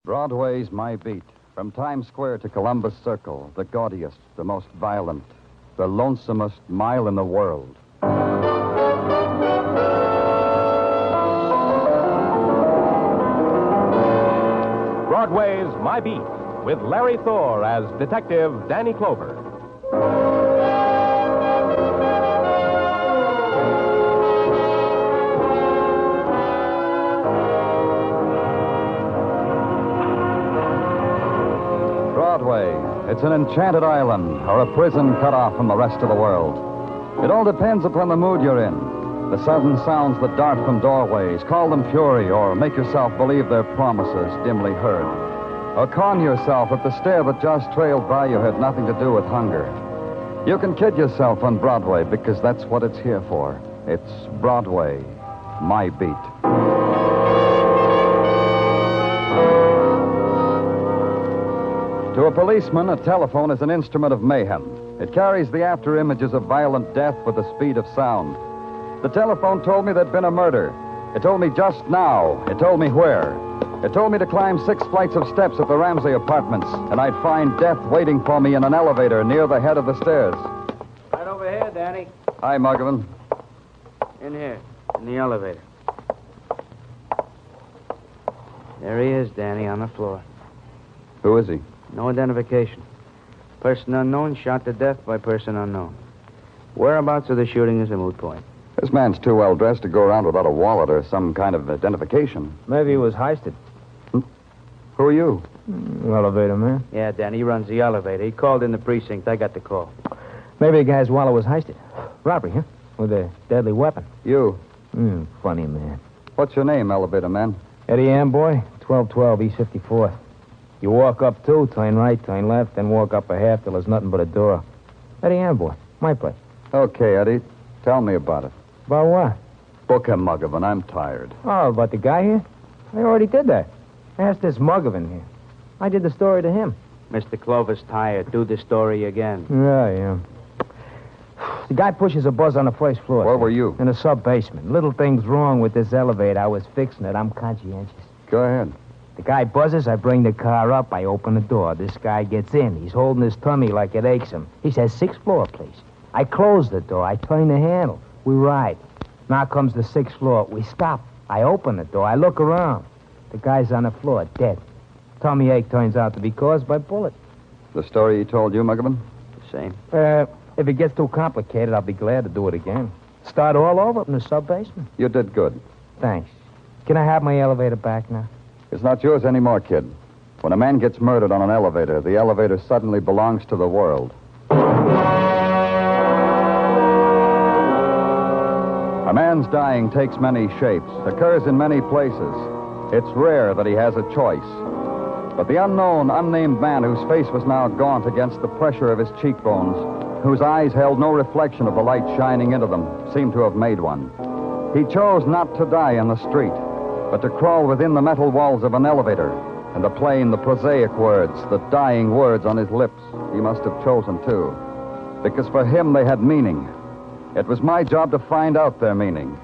Broadway's my beat. From Times Square to Columbus Circle, the gaudiest, the most violent, the lonesomest mile in the world. Broadway's My Beat, with Larry Thor as Detective Danny Clover. Broadway. It's an enchanted island or a prison cut off from the rest of the world. It all depends upon the mood you're in. The sudden sounds that dart from doorways, call them fury, or make yourself believe they're promises dimly heard. Or con yourself that the stare that just trailed by you had nothing to do with hunger. You can kid yourself on Broadway because that's what it's here for. It's Broadway, my beat. To a policeman, a telephone is an instrument of mayhem. It carries the after images of violent death with the speed of sound. The telephone told me there'd been a murder. It told me just now. It told me where. It told me to climb 6 flights of steps at the Ramsey Apartments, and I'd find death waiting for me in an elevator near the head of the stairs. Right over here, Danny. Hi, Muggavan. In here, in the elevator. There he is, Danny, on the floor. Who is he? No identification. Person unknown shot to death by person unknown. Whereabouts of the shooting is a moot point. This man's too well dressed to go around without a wallet or some kind of identification. Maybe he was heisted. Who are you? Elevator man. Yeah, Danny, he runs the elevator. He called in the precinct. I got the call. Maybe the guy's wallet was heisted. Robbery, huh? With a deadly weapon. You. Funny man. What's your name, elevator man? Eddie Amboy, 1212 East 54th. You walk up 2, turn right, turn left, then walk up a half till there's nothing but a door. Eddie Amboy, my place. Okay, Eddie. Tell me about it. About what? Book him, Muggavan. I'm tired. Oh, about the guy here? I already did that. Ask this Muggavan here. I did the story to him. Mr. Clover's tired. Do the story again. Yeah. The guy pushes a buzz on the first floor. Where were you? In the sub-basement. Little thing's wrong with this elevator. I was fixing it. I'm conscientious. Go ahead. The guy buzzes, I bring the car up, I open the door. This guy gets in. He's holding his tummy like it aches him. He says, 6th floor, please. I close the door. I turn the handle. We ride. Now comes the 6th floor. We stop. I open the door. I look around. The guy's on the floor, dead. Tummy ache turns out to be caused by bullet. The story he told you, Muggavan? The same. If it gets too complicated, I'll be glad to do it again. Start all over in the sub-basement. You did good. Thanks. Can I have my elevator back now? It's not yours anymore, kid. When a man gets murdered on an elevator, the elevator suddenly belongs to the world. A man's dying takes many shapes, occurs in many places. It's rare that he has a choice. But the unknown, unnamed man whose face was now gaunt against the pressure of his cheekbones, whose eyes held no reflection of the light shining into them, seemed to have made one. He chose not to die in the street, but to crawl within the metal walls of an elevator, and the plain, the prosaic words, the dying words on his lips, he must have chosen too. Because for him they had meaning. It was my job to find out their meaning.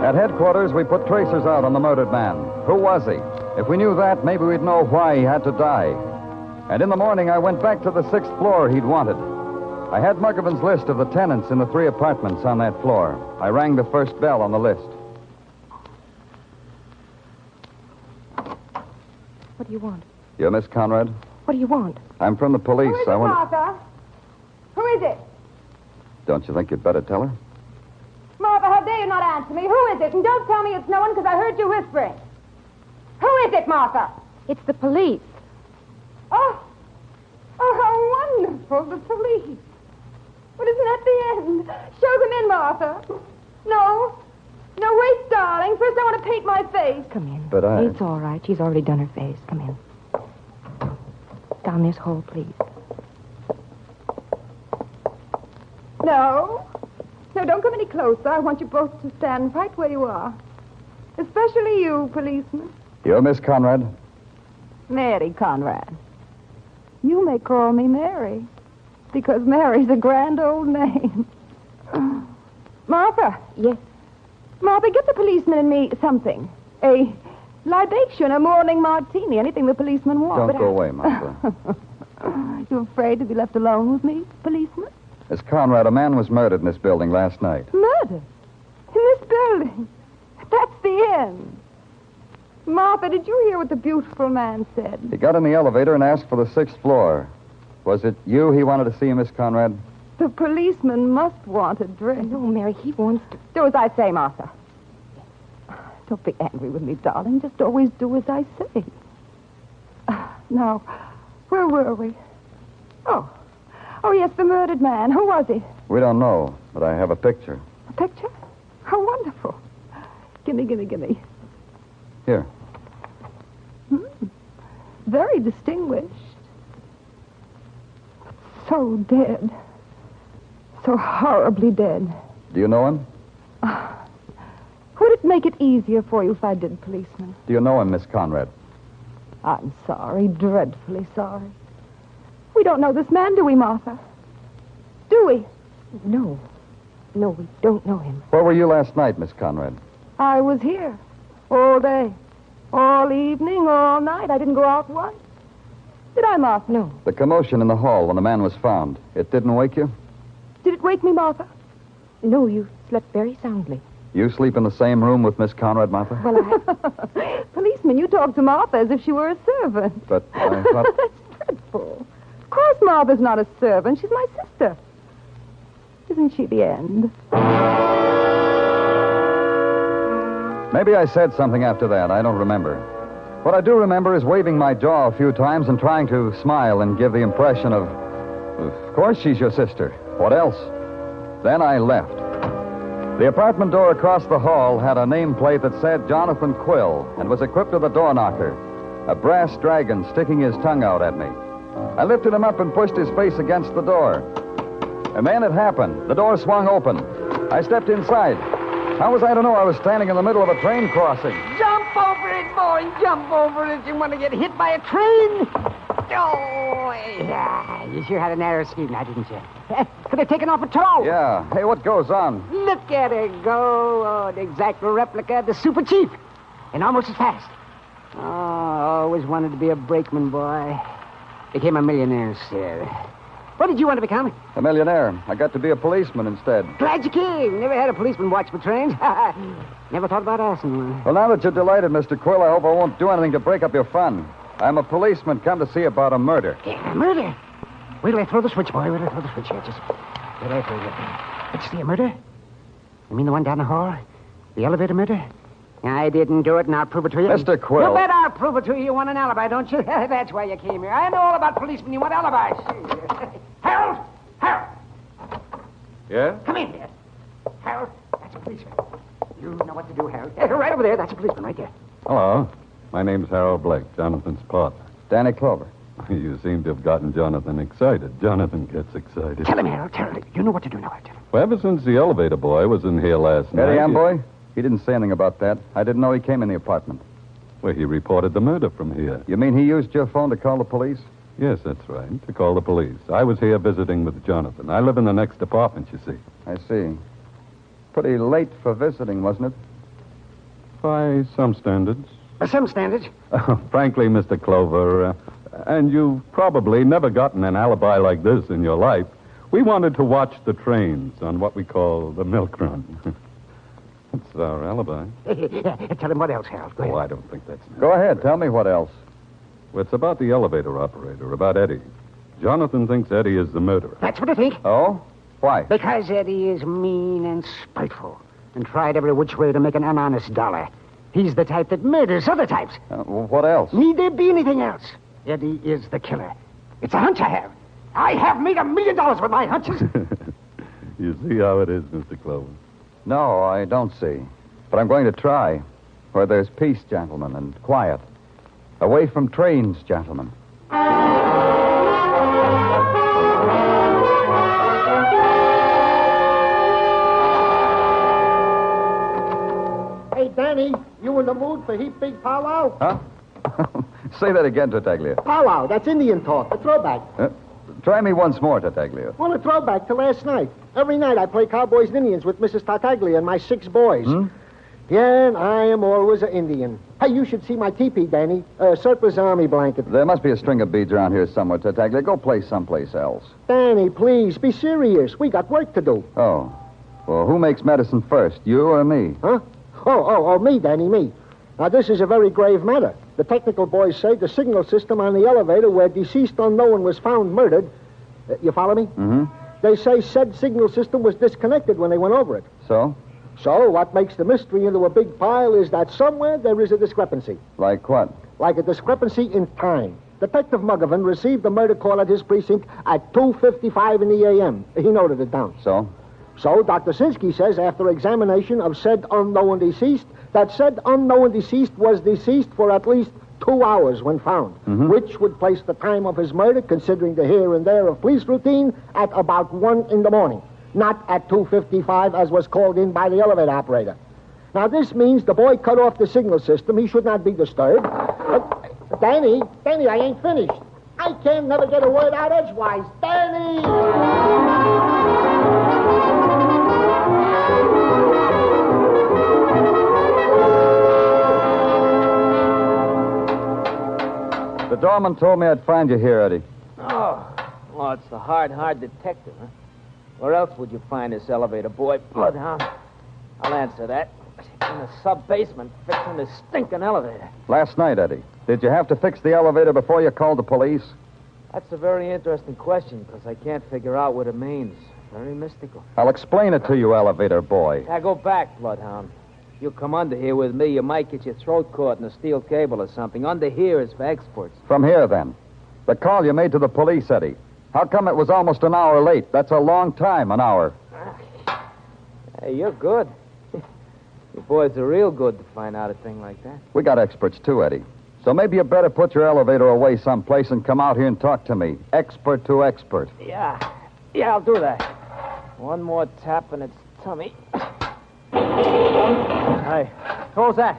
At headquarters, we put tracers out on the murdered man. Who was he? If we knew that, maybe we'd know why he had to die. And in the morning, I went back to the 6th floor he'd wanted. I had Muggavan's list of the tenants in the 3 apartments on that floor. I rang the first bell on the list. What do you want? You're Miss Conrad? What do you want? I'm from the police. Who is it, Martha? Who is it? Don't you think you'd better tell her? Martha, how dare you not answer me? Who is it? And don't tell me it's no one because I heard you whispering. Who is it, Martha? It's the police. Oh, how wonderful, the police. But isn't that the end? Show them in, Martha. No, wait, darling. First I want to paint my face. Come in. But I... It's all right. She's already done her face. Come in. Down this hole, please. No, don't come any closer. I want you both to stand right where you are. Especially you, policeman. You're Miss Conrad? Mary Conrad. You may call me Mary, because Mary's a grand old name. Martha. Yes. Martha, get the policeman and me something. A libation, a morning martini, anything the policeman wants. Don't go away, Martha. You afraid to be left alone with me, policeman? Miss Conrad, a man was murdered in this building last night. Murder? In this building? That's the end. Martha, did you hear what the beautiful man said? He got in the elevator and asked for the 6th floor. Was it you he wanted to see, Miss Conrad? The policeman must want a drink. No, Mary, he wants to. Do as I say, Martha. Don't be angry with me, darling. Just always do as I say. Now, where were we? Oh, yes, the murdered man. Who was he? We don't know, but I have a picture. A picture? How wonderful. Gimme. Here. Very distinguished. So dead. So horribly dead. Do you know him? Would it make it easier for you if I did, policeman? Do you know him, Miss Conrad? I'm sorry, dreadfully sorry. We don't know this man, do we, Martha? Do we? No. No, we don't know him. Where were you last night, Miss Conrad? I was here. All day. All evening, all night. I didn't go out once. Did I, Martha? No. The commotion in the hall when the man was found, it didn't wake you? Did it wake me, Martha? No, you slept very soundly. You sleep in the same room with Miss Conrad, Martha? Well, Policeman, you talk to Martha as if she were a servant. But I thought... That's dreadful. Of course Martha's not a servant. She's my sister. Isn't she the end? Maybe I said something after that. I don't remember. What I do remember is waving my jaw a few times and trying to smile and give the impression of course she's your sister. What else? Then I left. The apartment door across the hall had a nameplate that said Jonathan Quill and was equipped with a door knocker, a brass dragon sticking his tongue out at me. I lifted him up and pushed his face against the door. And then it happened. The door swung open. I stepped inside. How was I to know I was standing in the middle of a train crossing? Jump over it, boy. Jump over it. You want to get hit by a train? Oh, yeah. You sure had a narrow escape now, didn't you? Could have taken off a toe. Yeah. Hey, what goes on? Look at her go. Oh, the exact replica of the Super Chief. And almost as fast. Oh, always wanted to be a brakeman, boy. Became a millionaire instead. What did you want to become? A millionaire. I got to be a policeman instead. Glad you came. Never had a policeman watch for trains. Never thought about asking one. Well, now that you're delighted, Mr. Quill, I hope I won't do anything to break up your fun. I'm a policeman come to see about a murder. Yeah, murder? Wait till I throw the switch, boy. Wait till I throw the switch here. Just wait till I throw it. Let's see, a murder? You mean the one down the hall? The elevator murder? I didn't do it, and I'll prove it to you. Mr. Quill. You bet I'll prove it to you. You want an alibi, don't you? That's why you came here. I know all about policemen. You want alibis. Harold! Harold! Yeah? Come in here. Harold, that's a policeman. You know what to do, Harold. Right over there. That's a policeman right there. Hello. My name's Harold Blake, Jonathan's partner. Danny Clover. You seem to have gotten Jonathan excited. Jonathan gets excited. Tell him, Harold. Tell him. You know what to do now. Tell him. Well, ever since the elevator boy was in here last night... Eddie Amboy? He didn't say anything about that. I didn't know he came in the apartment. Well, he reported the murder from here. You mean he used your phone to call the police? Yes, that's right, to call the police. I was here visiting with Jonathan. I live in the next apartment, you see. I see. Pretty late for visiting, wasn't it? By some standards. By some standards. Frankly, Mr. Clover, and you've probably never gotten an alibi like this in your life, we wanted to watch the trains on what we call the milk run. That's our alibi. Tell him what else, Harold. Go ahead. Oh, I don't think that's necessary. Go ahead. Tell me what else. Well, it's about the elevator operator, about Eddie. Jonathan thinks Eddie is the murderer. That's what I think. Oh? Why? Because Eddie is mean and spiteful and tried every which way to make an honest dollar. He's the type that murders other types. What else? Need there be anything else? Eddie is the killer. It's a hunch I have. I have made $1 million with my hunches. You see how it is, Mr. Clover. No, I don't see. But I'm going to try. Where there's peace, gentlemen, and quiet. Away from trains, gentlemen. Hey, Danny, you in the mood for heap big powwow? Huh? Say that again, Tartaglia. Powwow, that's Indian talk, a throwback. Try me once more, Tartaglia. Well, a throwback to last night. Every night I play Cowboys and Indians with Mrs. Tartaglia and my 6 boys. Yeah, and I am always an Indian. Hey, you should see my teepee, Danny. Surplus army blanket. There must be a string of beads around here somewhere, Tartaglia. Go play someplace else. Danny, please, be serious. We got work to do. Oh. Well, who makes medicine first, you or me? Huh? Oh, me, Danny, me. Now, this is a very grave matter. The technical boys say the signal system on the elevator where deceased unknown was found murdered. You follow me? Mm-hmm. They say said signal system was disconnected when they went over it. So? So, what makes the mystery into a big pile is that somewhere there is a discrepancy. Like what? Like a discrepancy in time. Detective Muggovan received the murder call at his precinct at 2:55 in the a.m. He noted it down. So? So, Dr. Sinsky says, after examination of said unknown deceased, that said unknown deceased was deceased for at least 2 hours when found, which would place the time of his murder, considering the here and there of police routine, at about 1 in the morning, not at 2:55 as was called in by the elevator operator. Now, this means the boy cut off the signal system. He should not be disturbed. Danny, I ain't finished. I can never get a word out edgewise. Danny! The doorman told me I'd find you here, Eddie. Oh, it's the hard detective, huh? Where else would you find this elevator, boy? Bloodhound. I'll answer that. In the sub-basement, fixing this stinking elevator. Last night, Eddie. Did you have to fix the elevator before you called the police? That's a very interesting question, because I can't figure out what it means. Very mystical. I'll explain it to you, elevator boy. Now, go back, Bloodhound. If you come under here with me, you might get your throat caught in a steel cable or something. Under here is for experts. From here, then. The call you made to the police, Eddie. How come it was almost an hour late? That's a long time, an hour. Hey, you're good. You boys are real good to find out a thing like that. We got experts, too, Eddie. So maybe you better put your elevator away someplace and come out here and talk to me. Expert to expert. Yeah, I'll do that. One more tap in its tummy. Hey, who's that?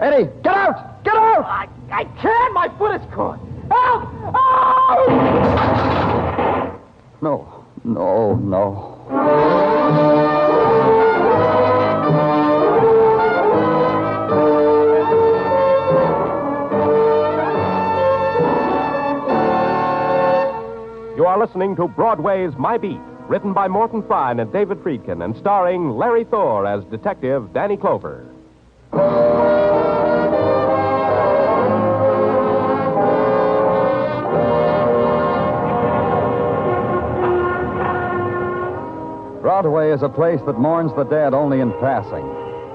Eddie, get out! Get out! I can't! My foot is caught! Help! Oh! No. You are listening to Broadway's My Beat, written by Morton Fine and David Friedkin, and starring Larry Thor as Detective Danny Clover. Broadway is a place that mourns the dead only in passing.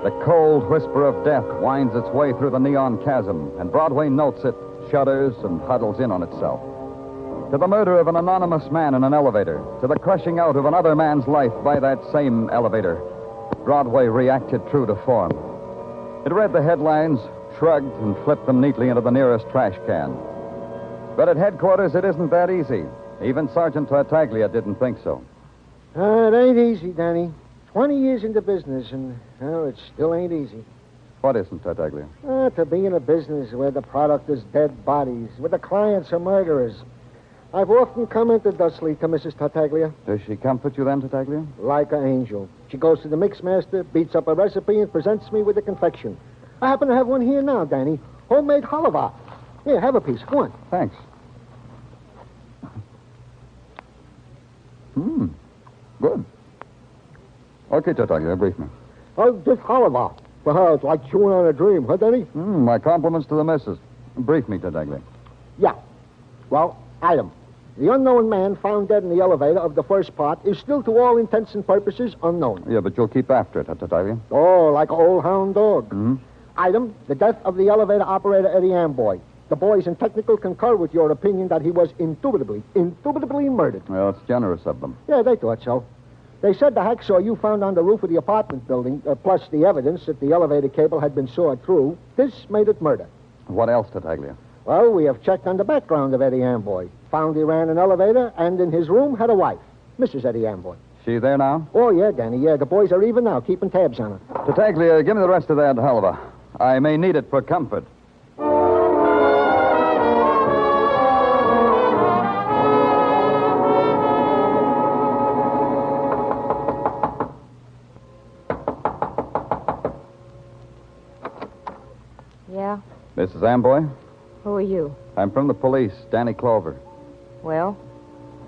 The cold whisper of death winds its way through the neon chasm, and Broadway notes it, shudders, and huddles in on itself. To the murder of an anonymous man in an elevator, to the crushing out of another man's life by that same elevator, Broadway reacted true to form. It read the headlines, shrugged, and flipped them neatly into the nearest trash can. But at headquarters, it isn't that easy. Even Sergeant Tartaglia didn't think so. It ain't easy, Danny. 20 years into business, and, well, it still ain't easy. What isn't, Tartaglia? To be in a business where the product is dead bodies, where the clients are murderers. I've often commented thusly to Mrs. Tartaglia. Does she comfort you then, Tartaglia? Like an angel. She goes to the mix master, beats up a recipe, and presents me with a confection. I happen to have one here now, Danny. Homemade halva. Here, have a piece. Go on. Thanks. Good. Okay, Tartaglia, brief me. This halva. Well, it's like chewing on a dream, huh, Danny? My compliments to the missus. Brief me, Tartaglia. Yeah. Well, item. The unknown man found dead in the elevator of the first part is still, to all intents and purposes, unknown. Yeah, but you'll keep after it, Tartaglia. Oh, like an old hound dog. Item, the death of the elevator operator, Eddie Amboy. The boys in technical concur with your opinion that he was indubitably murdered. Well, it's generous of them. Yeah, they thought so. They said the hacksaw you found on the roof of the apartment building, plus the evidence that the elevator cable had been sawed through, this made it murder. What else, Tartaglia? Well, we have checked on the background of Eddie Amboy. Found he ran an elevator, and in his room had a wife, Mrs. Eddie Amboy. She there now? Oh, yeah, Danny, yeah. The boys are even now, keeping tabs on her. Tartaglia, give me the rest of that halva. I may need it for comfort. Yeah? Mrs. Amboy? Who are you? I'm from the police, Danny Clover. Well,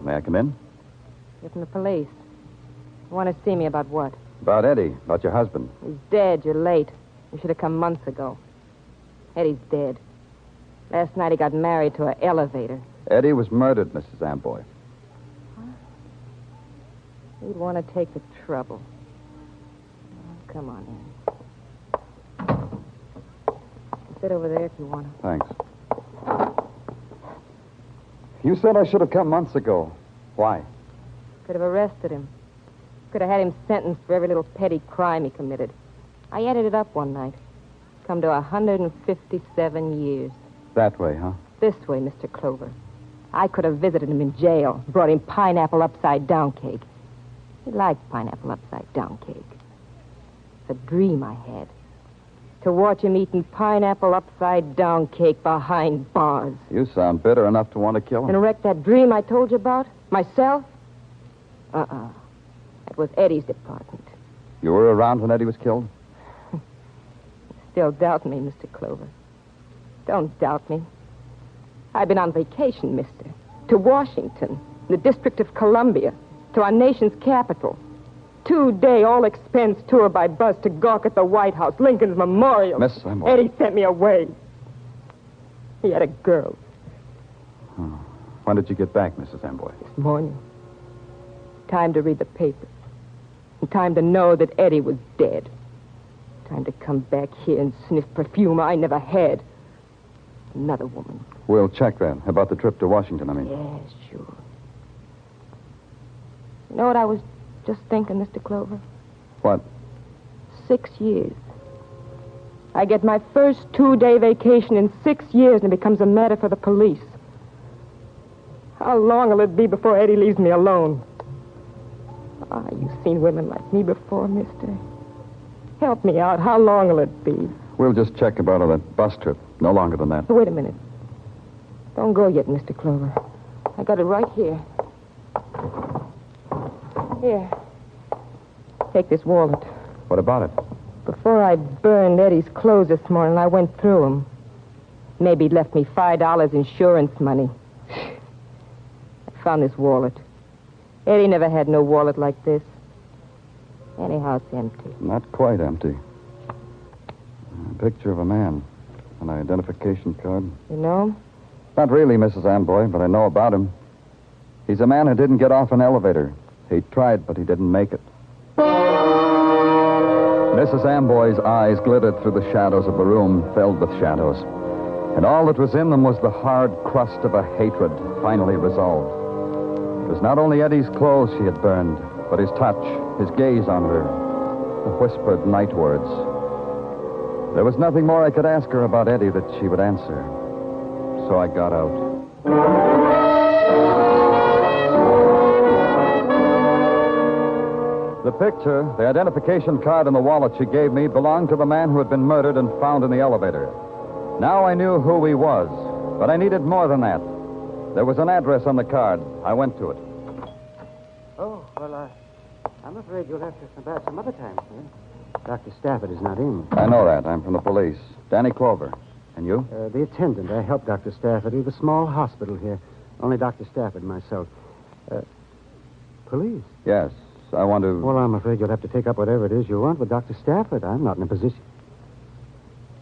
May I come in? you're from the police. You want to see me about what? About Eddie, about your husband. He's dead. You're late. You should have come months ago. Eddie's dead. Last night he got married to an elevator. Eddie was murdered, Mrs. Amboy. You'd want to take the trouble. Oh, come on in. Sit over there if you want to. Thanks. You said I should have come months ago. Why? Could have arrested him. Could have had him sentenced for every little petty crime he committed. I added it up one night. Come to 157 years. That way, huh? This way, Mr. Clover. I could have visited him in jail, brought him pineapple upside-down cake. He liked pineapple upside-down cake. It's a dream I had. To watch him eating pineapple upside-down cake behind bars. You sound bitter enough to want to kill him. And wreck that dream I told you about? Myself? That was Eddie's department. You were around when Eddie was killed? Still doubt me, Mr. Clover. Don't doubt me. I've been on vacation, mister. To Washington, the District of Columbia, to our nation's capital. 2-day all-expense tour by bus to gawk at the White House, Lincoln's Memorial. Miss Amboy. Eddie sent me away. He had a girl. Oh. When did you get back, Mrs. Amboy? This morning. Time to read the papers. And time to know that Eddie was dead. Time to come back here and sniff perfume I never had. Another woman. We'll check that. About the trip to Washington, I mean. Yes, sure. You know what I was just thinking, Mr. Clover? What? 6 years. I get my first 2-day vacation in 6 years, and it becomes a matter for the police. How long will it be before Eddie leaves me alone? You've seen women like me before, mister. Help me out. How long will it be? We'll just check about that bus trip. No longer than that. Wait a minute. Don't go yet, Mr. Clover. I got it right here. Here. Take this wallet. What about it? Before I burned Eddie's clothes this morning, I went through them. Maybe he'd left me $5 insurance money. I found this wallet. Eddie never had no wallet like this. Anyhow, it's empty. Not quite empty. A picture of a man. An identification card. You know him? Not really, Mrs. Amboy, but I know about him. He's a man who didn't get off an elevator. He tried, but he didn't make it. Mrs. Amboy's eyes glittered through the shadows of the room filled with shadows. And all that was in them was the hard crust of a hatred finally resolved. It was not only Eddie's clothes she had burned, but his touch, his gaze on her, the whispered night words. There was nothing more I could ask her about Eddie that she would answer. So I got out. The picture, the identification card, and the wallet she gave me belonged to the man who had been murdered and found in the elevator. Now I knew who he was, but I needed more than that. There was an address on the card. I went to it. Oh, well, I'm afraid you'll have to come back some other time, sir. Dr. Stafford is not in. I know that. I'm from the police. Danny Clover. And you? The attendant. I helped Dr. Stafford. We have a small hospital here. Only Dr. Stafford and myself. Police? Yes. I want to... Well, I'm afraid you'll have to take up whatever it is you want with Dr. Stafford. I'm not in a position...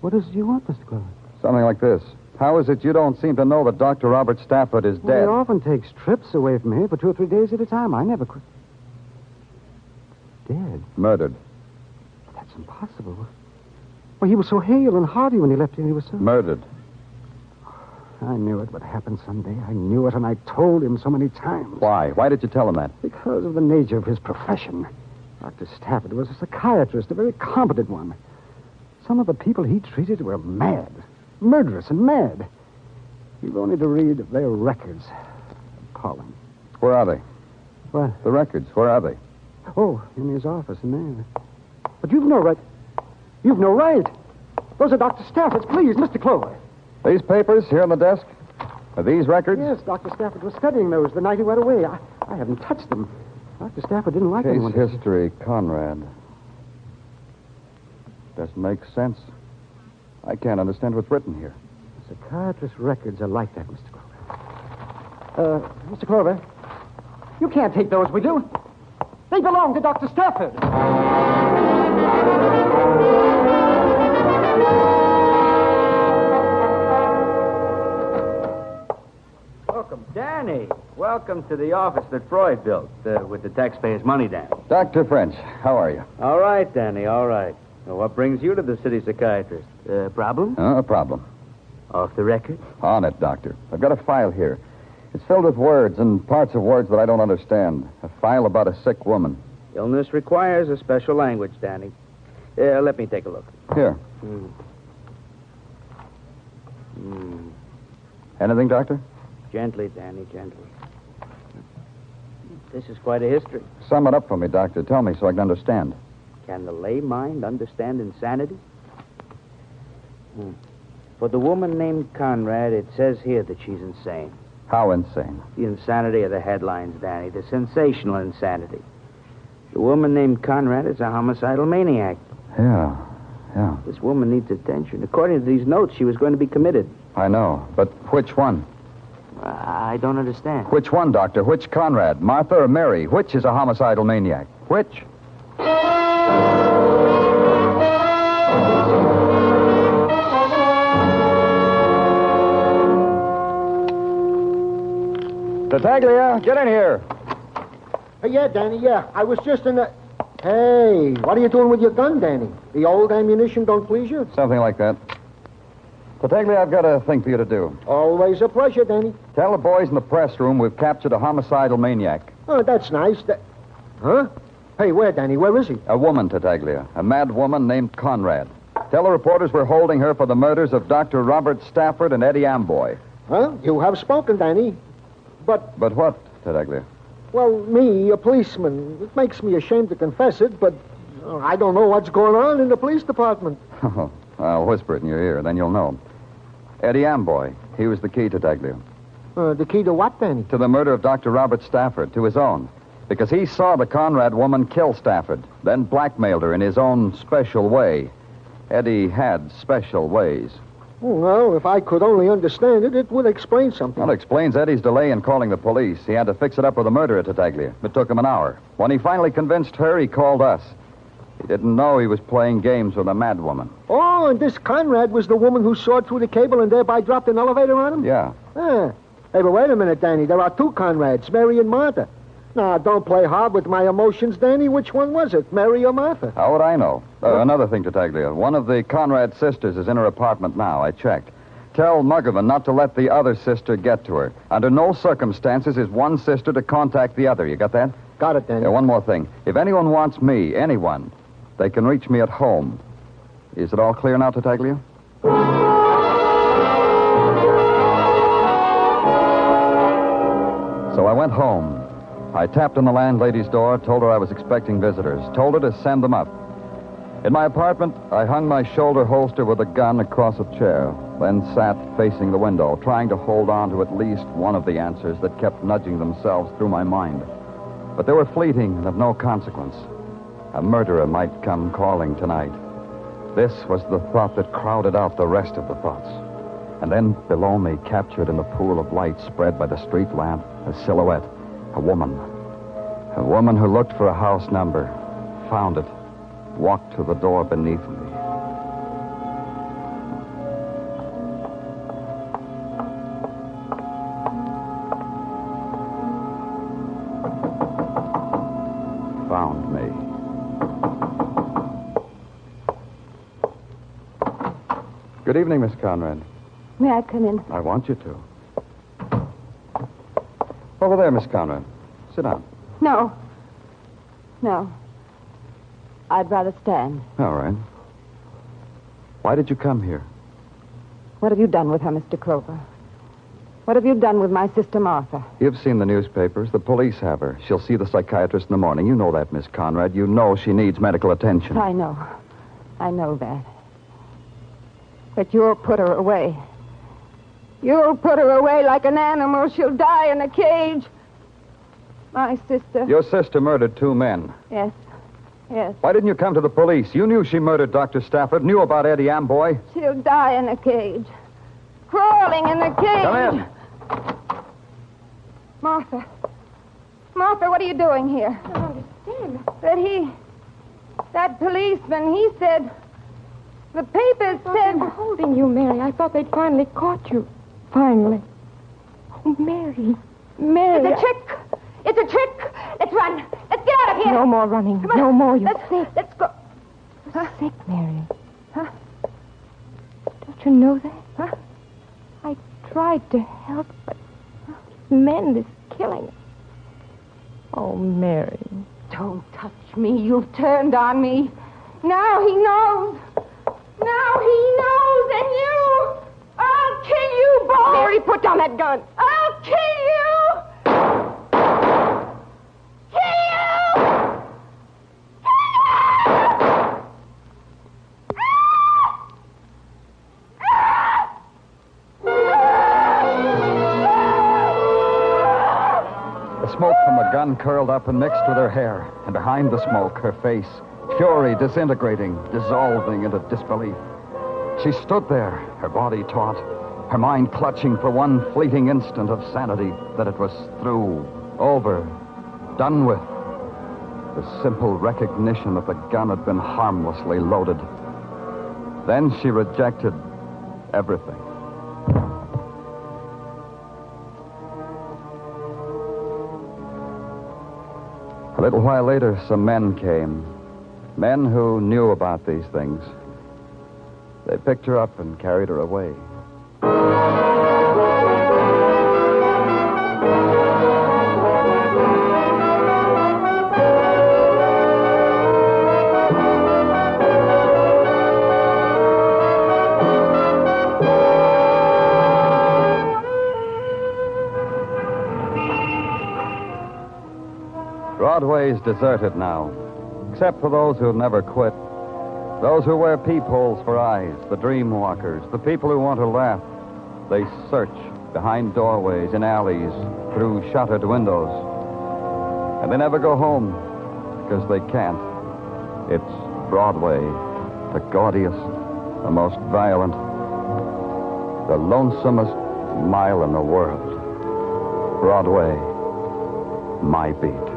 What is it you want, Mr. Clover? Something like this. How is it you don't seem to know that Dr. Robert Stafford is dead? He often takes trips away from here for 2 or 3 days at a time. I never... Dead? Murdered. That's impossible. Well, he was so hale and hearty when he left here. He was so... Murdered. I knew it would happen someday. I knew it, and I told him so many times. Why? Why did you tell him that? Because of the nature of his profession. Dr. Stafford was a psychiatrist, a very competent one. Some of the people he treated were mad. Murderous and mad. You've only to read their records. Appalling. Where are they? What? The records, where are they? Oh, in his office in there. But you've no right. You've no right. Those are Dr. Stafford's. Please, Mr. Clover. These papers here on the desk? Are these records? Yes, Dr. Stafford was studying those the night he went away. I haven't touched them. Dr. Stafford didn't like anyone. Case history, Conrad. Doesn't make sense. I can't understand what's written here. Psychiatrist records are like that, Mr. Clover. Mr. Clover, you can't take those with you. They belong to Dr. Stafford. Welcome, Danny. Welcome to the office that Freud built with the taxpayers' money, Danny. Dr. French, how are you? All right, Danny, all right. Well, what brings you to the city psychiatrist? Problem? A problem. Off the record? On it, Doctor. I've got a file here. It's filled with words and parts of words that I don't understand. A file about a sick woman. Illness requires a special language, Danny. Let me take a look. Here. Anything, Doctor? Gently, Danny, gently. This is quite a history. Sum it up for me, Doctor. Tell me so I can understand. Can the lay mind understand insanity? For the woman named Conrad, it says here that she's insane. How insane? The insanity of the headlines, Danny. The sensational insanity. The woman named Conrad is a homicidal maniac. Yeah. This woman needs attention. According to these notes, she was going to be committed. I know, but which one? I don't understand. Which one, Doctor? Which Conrad? Martha or Mary? Which is a homicidal maniac? Which? Tartaglia, get in here. Yeah, Danny, yeah. I was just in the... Hey, what are you doing with your gun, Danny? The old ammunition don't please you? Something like that. Tartaglia, I've got a thing for you to do. Always a pleasure, Danny. Tell the boys in the press room we've captured a homicidal maniac. Oh, that's nice. Huh? Hey, where, Danny? Where is he? A woman, Tartaglia. A mad woman named Conrad. Tell the reporters we're holding her for the murders of Dr. Robert Stafford and Eddie Amboy. Huh? You have spoken, Danny. But what, Tartaglia? Well, me, a policeman. It makes me ashamed to confess it, but I don't know what's going on in the police department. Oh, I'll whisper it in your ear, then you'll know. Eddie Amboy. He was the key, Tartaglia. The key to what, Danny? To the murder of Dr. Robert Stafford, to his own. Because he saw the Conrad woman kill Stafford, then blackmailed her in his own special way. Eddie had special ways. Well, if I could only understand it, it would explain something. Well, it explains Eddie's delay in calling the police. He had to fix it up with the murderer, Tartaglia. It took him an hour. When he finally convinced her, he called us. He didn't know he was playing games with a mad woman. Oh, and this Conrad was the woman who sawed through the cable and thereby dropped an elevator on him? Yeah. Hey, but wait a minute, Danny. There are two Conrads, Mary and Martha. Now, don't play hard with my emotions, Danny. Which one was it, Mary or Martha? How would I know? Another thing, Tartaglia. One of the Conrad sisters is in her apartment now. I checked. Tell Muggerman not to let the other sister get to her. Under no circumstances is one sister to contact the other. You got that? Got it, Danny. One more thing. If anyone wants me, anyone, they can reach me at home. Is it all clear now, Tartaglia? So I went home. I tapped on the landlady's door, told her I was expecting visitors, told her to send them up. In my apartment, I hung my shoulder holster with a gun across a chair, then sat facing the window, trying to hold on to at least one of the answers that kept nudging themselves through my mind. But they were fleeting and of no consequence. A murderer might come calling tonight. This was the thought that crowded out the rest of the thoughts. And then below me, captured in the pool of light spread by the street lamp, a silhouette. A woman. A woman who looked for a house number, found it, walked to the door beneath me. Found me. Good evening, Miss Conrad. May I come in? I want you to. Over there, Miss Conrad. Sit down. No. I'd rather stand. All right. Why did you come here? What have you done with her, Mr. Clover? What have you done with my sister Martha? You've seen the newspapers. The police have her. She'll see the psychiatrist in the morning. You know that, Miss Conrad. You know she needs medical attention. I know that. But you'll put her away. You'll put her away like an animal. She'll die in a cage. My sister. Your sister murdered two men. Yes. Yes. Why didn't you come to the police? You knew she murdered Dr. Stafford, knew about Eddie Amboy. She'll die in a cage. Crawling in a cage. Come in. Martha. Martha, what are you doing here? I don't understand. That policeman, he said... The papers They said... were holding you, Mary. I thought they'd finally caught you. Finally. Oh, Mary. Mary. It's a trick. It's a trick. Let's run. Let's get out of here. No more running. Come on. No more. You're Let's sick. Let's go. You're sick, Mary. Huh? Don't you know that? Huh? I tried to help, but these men, this killing. Oh, Mary. Don't touch me. You've turned on me. Now he knows. Now he knows, and you... I'll kill you both. Mary, put down that gun. I'll kill you. Kill you. The smoke from a gun curled up and mixed with her hair, and behind the smoke, her face, fury disintegrating, dissolving into disbelief. She stood there, her body taut, her mind clutching for one fleeting instant of sanity that it was through, over, done with. The simple recognition that the gun had been harmlessly loaded. Then she rejected everything. A little while later, some men came. Men who knew about these things. They picked her up and carried her away. Broadway's deserted now, except for those who've never quit. Those who wear peepholes for eyes, the dream walkers, the people who want to laugh. They search behind doorways, in alleys, through shuttered windows. And they never go home, because they can't. It's Broadway, the gaudiest, the most violent, the lonesomest mile in the world. Broadway, my beat.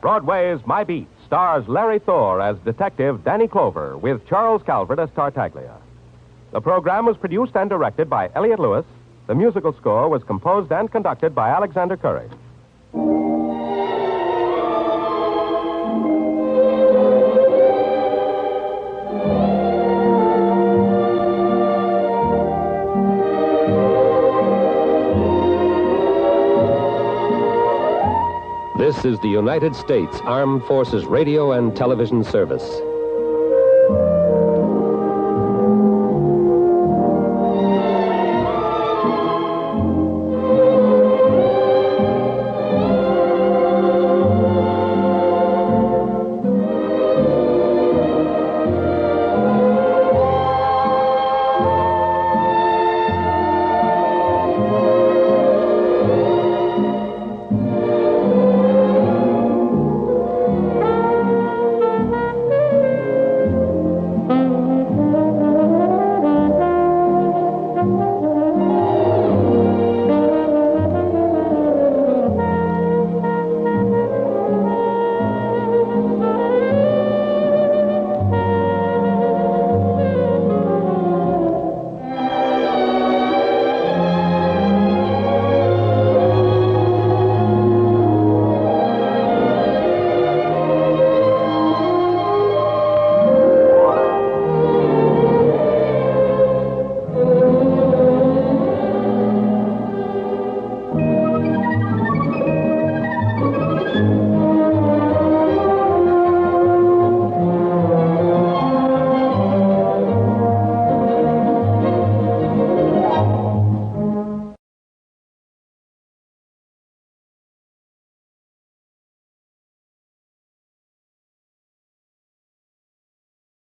Broadway's My Beat stars Larry Thor as Detective Danny Clover with Charles Calvert as Tartaglia. The program was produced and directed by Elliott Lewis. The musical score was composed and conducted by Alexander Courage. This is the United States Armed Forces Radio and Television Service.